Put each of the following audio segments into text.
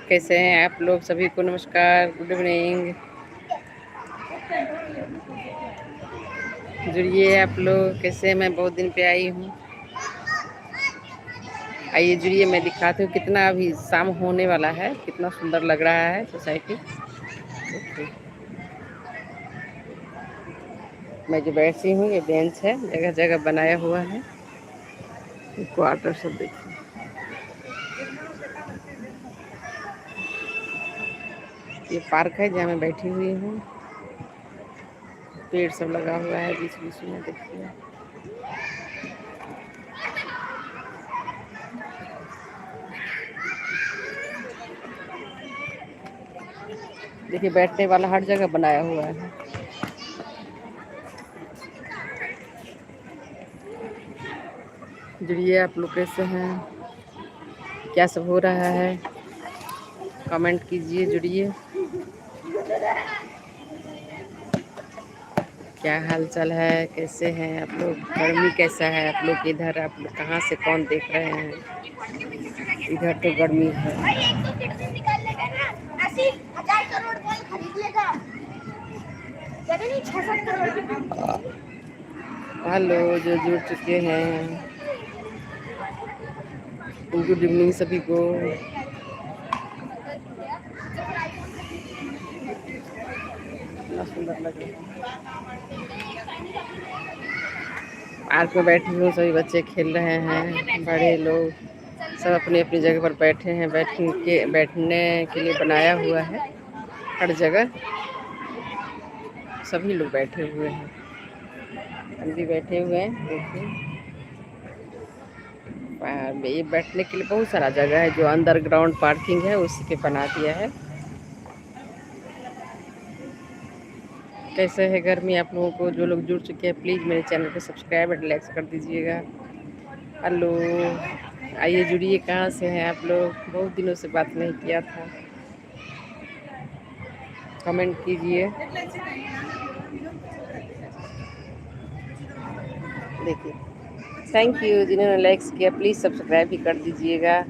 कैसे हैं आप लोग? सभी को नमस्कार, गुड इवनिंग। जुड़िए आप लोग, कैसे हैं? मैं बहुत दिन पे आई हूँ। आइए जुड़िए, मैं दिखाती हूँ कितना अभी शाम होने वाला है, कितना सुंदर लग रहा है सोसाइटी। देखिए, मैं जो बैठी हूँ ये बेंच है, जगह जगह बनाया हुआ है। क्वार्टर सब देखिए, ये पार्क है जहाँ मैं बैठी हुई हूँ। पेड़ सब लगा हुआ है बीच बीच में, देखिए। देखिए, बैठने वाला हर जगह बनाया हुआ है। जुड़िए आप लोग, कैसे हैं? क्या सब हो रहा है? कमेंट कीजिए, जुड़िए। क्या हाल चाल है? कैसे हैं आप लोग? गर्मी कैसा है आप लोग इधर? आप लोग कहाँ से कौन देख रहे हैं? इधर तो गर्मी है। हेलो, जो जुड़ चुके हैं, गुड इवनिंग सभी को। कितना सुंदर लग रहा है। पार्क में बैठी हूँ, सभी बच्चे खेल रहे हैं, बड़े लोग सब अपनी अपनी जगह पर बैठे हैं। बैठने के लिए बनाया हुआ है हर जगह। सभी लोग बैठे हुए हैं, हम भी बैठे हुए हैं। देखिए, ये बैठने के लिए बहुत सारा जगह है, जो अंडरग्राउंड पार्किंग है उसी के बना दिया है। कैसे है गर्मी आप लोगों को? जो लोग जुड़ चुके हैं प्लीज़ मेरे चैनल को सब्सक्राइब और लाइक कर दीजिएगा। हेलो, आइए जुड़िए। कहाँ से हैं आप लोग? बहुत दिनों से बात नहीं किया था, कमेंट कीजिए। देखिए, थैंक यू जिन्होंने लाइक्स किया, प्लीज़ सब्सक्राइब भी कर दीजिएगा,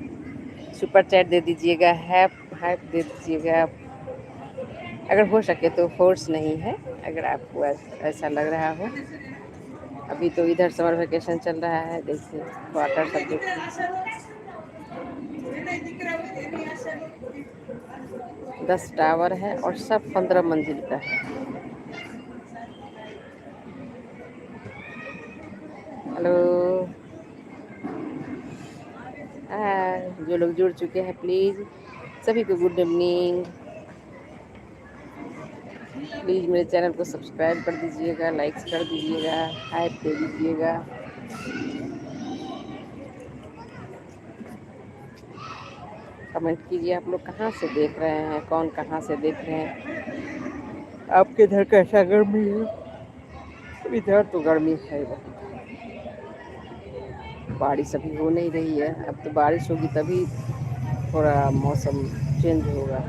सुपर चैट दे दीजिएगा, हैप दे दीजिएगा। अगर हो सके तो फोर्स नहीं है, अगर आपको ऐसा लग रहा हो। अभी तो इधर समर वेकेशन चल रहा है। देखिए, वाटर सब देखिए, 10 टावर है और सब 15 मंजिल का है। हेलो, जो लोग जुड़ चुके हैं प्लीज़ सभी को गुड इवनिंग। प्लीज़ मेरे चैनल को सब्सक्राइब कर दीजिएगा, लाइक्स कर दीजिएगा, हाइप दे दीजिएगा। कमेंट कीजिए आप लोग कहाँ से देख रहे हैं, कौन कहाँ से देख रहे हैं, आपके इधर कैसा गर्मी है? इधर तो गर्मी है बहुत। बारिश अभी हो नहीं रही है, अब तो बारिश होगी तभी थोड़ा मौसम चेंज होगा।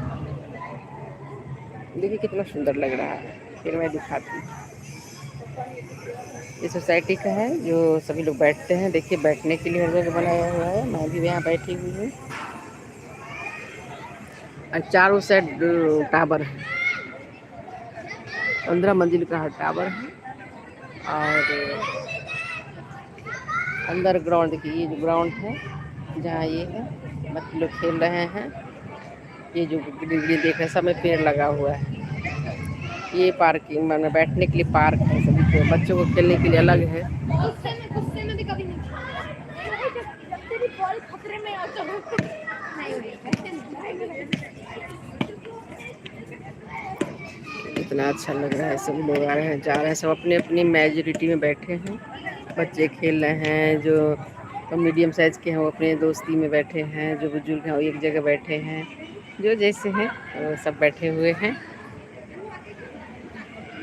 देखिए कितना सुंदर लग रहा है। फिर मैं दिखाती हूँ, ये सोसाइटी का है जो सभी लोग बैठते हैं। देखिए, बैठने के लिए हर जगह बनाया हुआ है, मैं भी यहाँ बैठी हुई हूँ। और चारों साइड टावर है, 15 मंजिल का टावर है। और अंदर ग्राउंड, देखिए ये जो ग्राउंड है जहाँ ये है, बच्चे लोग खेल रहे हैं। ये जो ग्रीनरी देख रहे हैं, सब में पेड़ लगा हुआ है। ये पार्किंग माने बैठने के लिए पार्क है, सभी को, बच्चों को खेलने के लिए अलग है। इतना अच्छा लग रहा है, सभी लोग आ रहे हैं, जा रहे हैं, सब अपने अपनी मेजोरिटी में बैठे हैं। बच्चे खेल रहे हैं, जो मीडियम साइज़ के हैं वो अपने दोस्ती में बैठे हैं, जो बुजुर्ग हैं वो एक जगह बैठे हैं, जो जैसे हैं वो सब बैठे हुए हैं।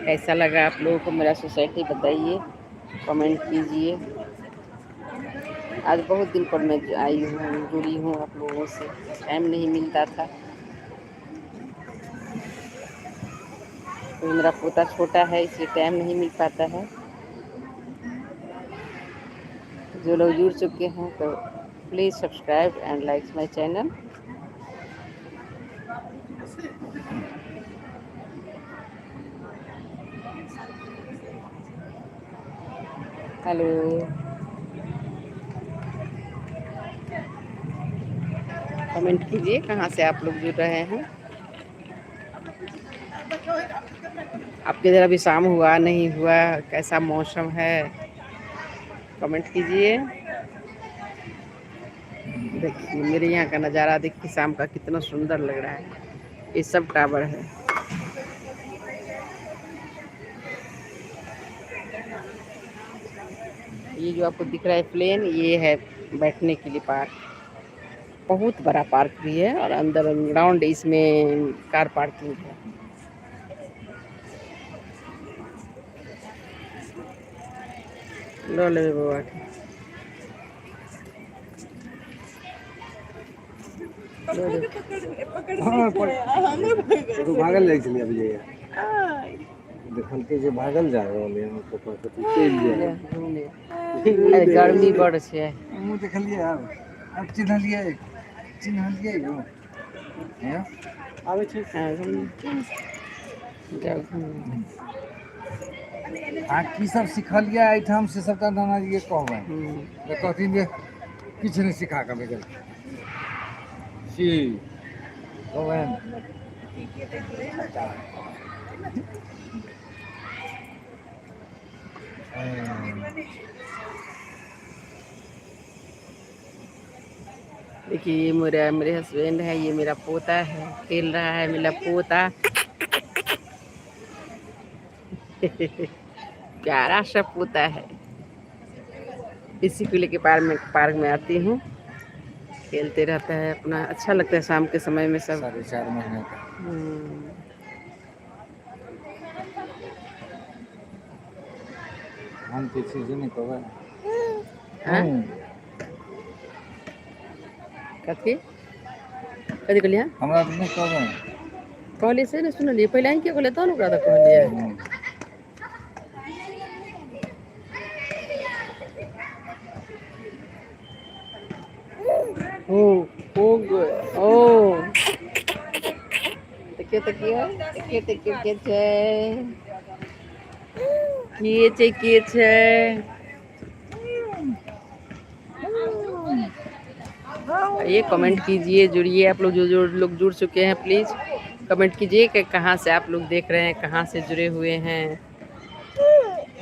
कैसा लगा आप लोगों को मेरा सोसाइटी बताइए, कमेंट कीजिए। आज बहुत दिन पर मैं आई हूँ, जुड़ी हूँ आप लोगों से, टाइम नहीं मिलता था। तो मेरा पोता छोटा है इसलिए टाइम नहीं मिल पाता है। जो लोग जुड़ चुके हैं तो please subscribe and like my channel. Hello, comment कीजिए कहाँ से आप लोग जुड़ रहे हैं। आपके इधर अभी शाम हुआ नहीं हुआ, कैसा मौसम है, कमेंट कीजिए। देखिए मेरे यहाँ का नज़ारा देखिए शाम का कितना सुंदर लग रहा है। ये सब टावर है। ये जो आपको दिख रहा है प्लेन, ये है बैठने के लिए पार्क। बहुत बड़ा पार्क भी है और अंदर ग्राउंड इसमें कार पार्किंग है। लो ले बाबा के। भागल जाइ छलियै अभी देखलकै जे भागल जा रहल है पकड़ के चलि जाए। अरे गर्मी बड़ छै। हमहूँ देखलियै अब चिन्हलियै यौ आबै छै। आ की सब सिखलियै एहिठाम से सबटा नानाजीके कहबै तऽ कहथिन जे किछु नहि सिखा कऽ भेजल छी कहबनि। देखिए ये मेरे हस्बैंड है, ये मेरा पोता है, खेल रहा है मेरा पोता। प्यारा सा पोता है। इसी को लेके पार्क में आती हूँ, खेलते रहता है अपना। अच्छा लगता है शाम के समय में सब। 4.5 महीने का हम के चीज नहीं कहबै। कथी कथी कहलियै हमरा तऽ नहि कहबै। कहलियै से नहि सुनलियै, पहिले अहीं के कहलियै तहन ओकरा तऽ कहलियै। देखियौ तऽ के छै। ये कमेंट कीजिए, जुड़िए। आप लोग जो लोग जुड़ चुके हैं प्लीज़ कमेंट कीजिए कि कहाँ से आप लोग देख रहे हैं, कहाँ से जुड़े हुए हैं।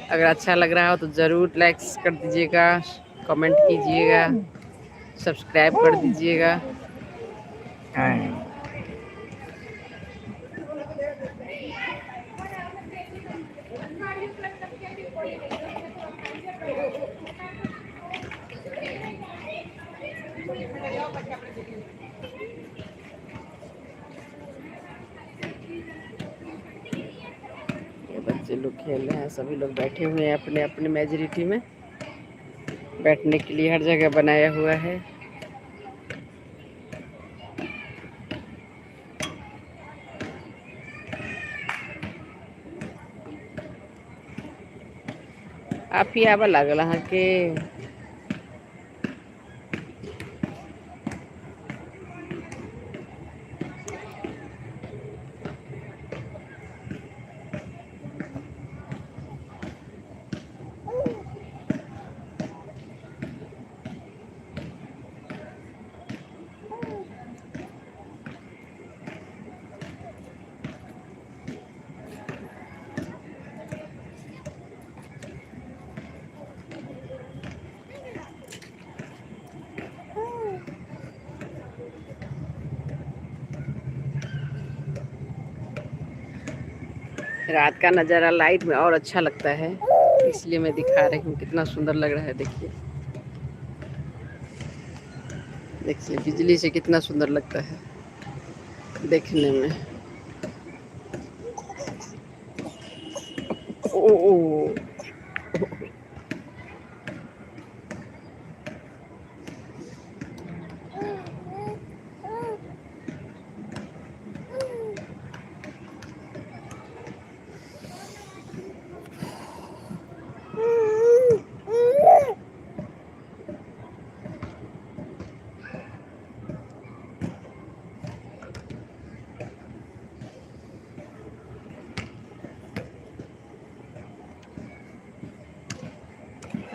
अगर अच्छा लग रहा हो तो ज़रूर लाइक्स कर दीजिएगा, कमेंट कीजिएगा, सब्सक्राइब कर दीजिएगा। बच्चे लोग खेल रहे हैं, सभी लोग बैठे हुए हैं अपने अपने मेजोरिटी में। बैठने के लिए हर जगह बनाया हुआ है। आप ही आवा लागल अहाँ के। रात का नज़ारा लाइट में और अच्छा लगता है, इसलिए मैं दिखा रही हूँ। कितना सुंदर लग रहा है देखिए। देखिए बिजली से कितना सुंदर लगता है देखने में। ओ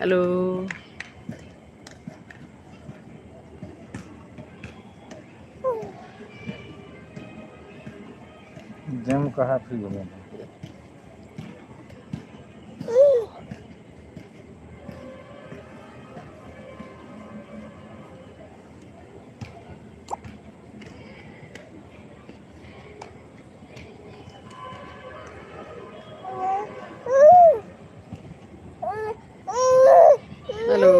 हेलो। जम कहा फ्री हो गया। हेलो।